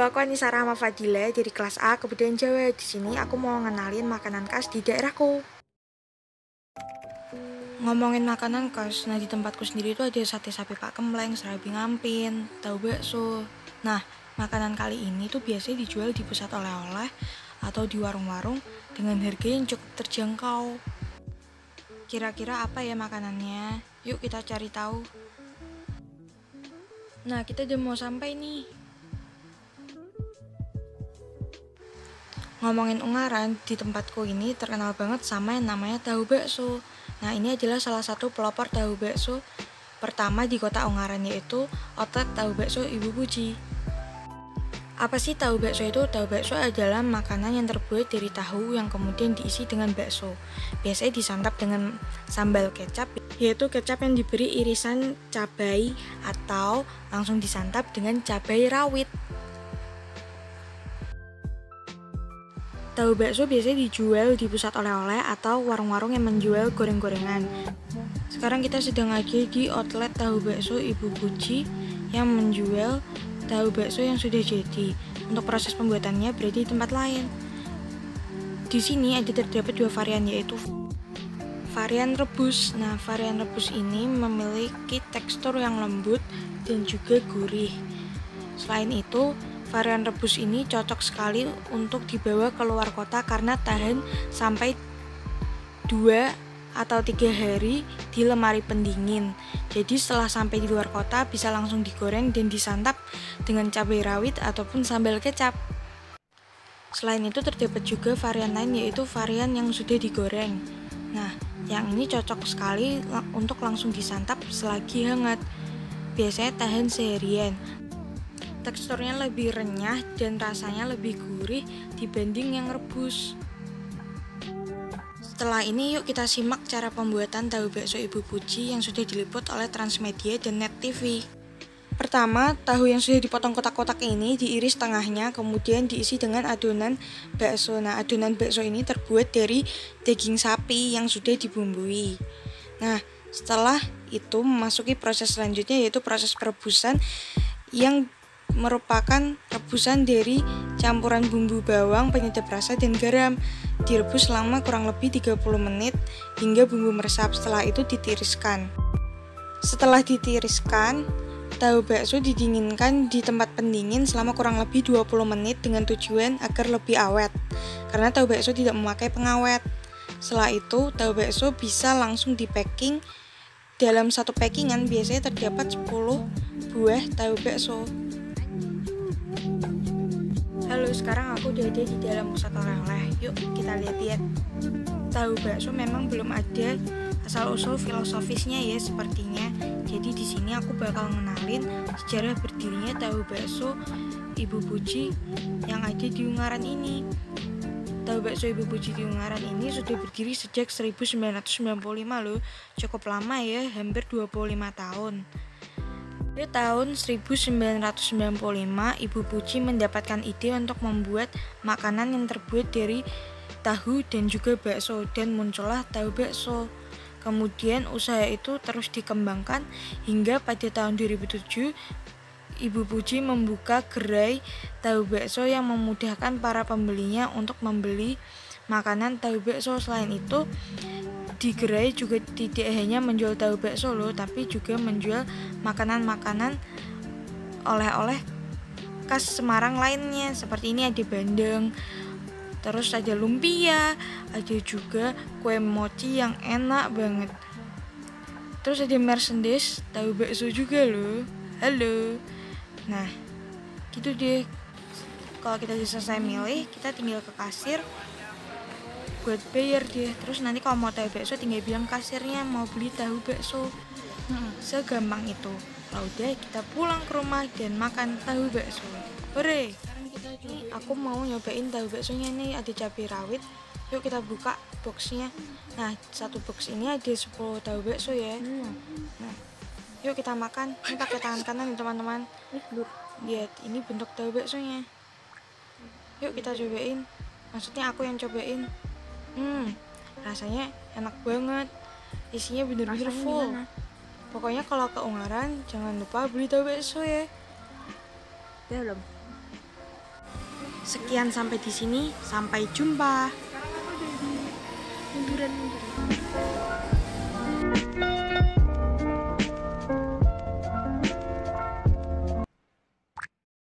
Halo, aku Anissa Rahma Fadila dari kelas A Kebudayaan Jawa. Di sini aku mau ngenalin makanan khas di daerahku. Ngomongin makanan khas, nah di tempatku sendiri itu ada sate sapi Pak Kemleng, serabi ngampin, tahu bakso. Nah, makanan kali ini tuh biasanya dijual di pusat oleh-oleh atau di warung-warung dengan harga yang cukup terjangkau. Kira-kira apa ya makanannya? Yuk kita cari tahu. Nah, kita udah mau sampai nih. Ngomongin Ungaran, di tempatku ini terkenal banget sama yang namanya tahu bakso. Nah, ini adalah salah satu pelopor tahu bakso pertama di kota Ungaran, yaitu outlet tahu bakso Ibu Puji. Apa sih tahu bakso itu? Tahu bakso adalah makanan yang terbuat dari tahu yang kemudian diisi dengan bakso. Biasanya disantap dengan sambal kecap, yaitu kecap yang diberi irisan cabai atau langsung disantap dengan cabai rawit. Tahu bakso biasanya dijual di pusat oleh-oleh atau warung-warung yang menjual goreng-gorengan. Sekarang kita sedang ada di outlet tahu bakso Ibu Puji yang menjual tahu bakso yang sudah jadi. Untuk proses pembuatannya berada di tempat lain. Di sini ada terdapat dua varian, yaitu varian rebus. Nah, varian rebus ini memiliki tekstur yang lembut dan juga gurih. Selain itu, varian rebus ini cocok sekali untuk dibawa keluar kota karena tahan sampai 2 atau 3 hari di lemari pendingin. Jadi setelah sampai di luar kota bisa langsung digoreng dan disantap dengan cabai rawit ataupun sambal kecap. Selain itu terdapat juga varian lain, yaitu varian yang sudah digoreng. Nah, yang ini cocok sekali untuk langsung disantap selagi hangat. Biasanya tahan seharian. Teksturnya lebih renyah dan rasanya lebih gurih dibanding yang rebus. Setelah ini yuk kita simak cara pembuatan tahu bakso Ibu Puji yang sudah diliput oleh Transmedia dan Net TV. Pertama, tahu yang sudah dipotong kotak-kotak ini diiris tengahnya, kemudian diisi dengan adonan bakso. Nah, adonan bakso ini terbuat dari daging sapi yang sudah dibumbui. Nah, setelah itu memasuki proses selanjutnya, yaitu proses perebusan yang merupakan rebusan dari campuran bumbu bawang, penyedap rasa, dan garam. Direbus selama kurang lebih 30 menit hingga bumbu meresap. Setelah itu ditiriskan. Setelah ditiriskan, tahu bakso didinginkan di tempat pendingin selama kurang lebih 20 menit dengan tujuan agar lebih awet. Karena tahu bakso tidak memakai pengawet. Setelah itu, tahu bakso bisa langsung di-packing. Dalam satu packingan biasanya terdapat 10 buah tahu bakso. Halo, sekarang aku udah ada di dalam pusat oleh-oleh. Yuk kita lihat-lihat. Tahu bakso memang belum ada asal-usul filosofisnya ya sepertinya. Jadi di sini aku bakal ngenalin sejarah berdirinya tahu bakso Ibu Puji yang ada di Ungaran ini. Tahu bakso Ibu Puji di Ungaran ini sudah berdiri sejak 1995 loh. Cukup lama ya, hampir 25 tahun. Pada tahun 1995, Ibu Puji mendapatkan ide untuk membuat makanan yang terbuat dari tahu dan juga bakso, dan muncullah tahu bakso. Kemudian usaha itu terus dikembangkan hingga pada tahun 2007, Ibu Puji membuka gerai tahu bakso yang memudahkan para pembelinya untuk membeli makanan tahu bakso. Selain itu, di gerai juga tidak hanya menjual tahu bakso loh, tapi juga menjual makanan-makanan oleh-oleh khas Semarang lainnya. Seperti ini ada bandeng, terus ada lumpia, ada juga kue mochi yang enak banget. Terus ada merchandise tahu bakso juga loh. Halo. Nah, gitu deh. Kalau kita sudah selesai milih, kita tinggal ke kasir buat bayar deh. Terus nanti kalau mau tahu bakso tinggal bilang kasirnya mau beli tahu bakso. Segampang itu. Kalau udah kita pulang ke rumah dan makan tahu bakso. Hore. Nih aku mau nyobain tahu baksonya nih, ada cabai rawit. Yuk kita buka boxnya. Nah, satu box ini ada 10 tahu bakso ya. Nah, yuk kita makan. Ini pakai tangan kanan nih teman-teman. Lihat, ini bentuk tahu baksonya. Yuk kita cobain. Maksudnya aku yang cobain. Rasanya enak banget. Isinya bener-bener full. Gimana? Pokoknya kalau ke Ungaran jangan lupa beli tahu bakso ya. Belum. Sekian sampai di sini, sampai jumpa. Munduran.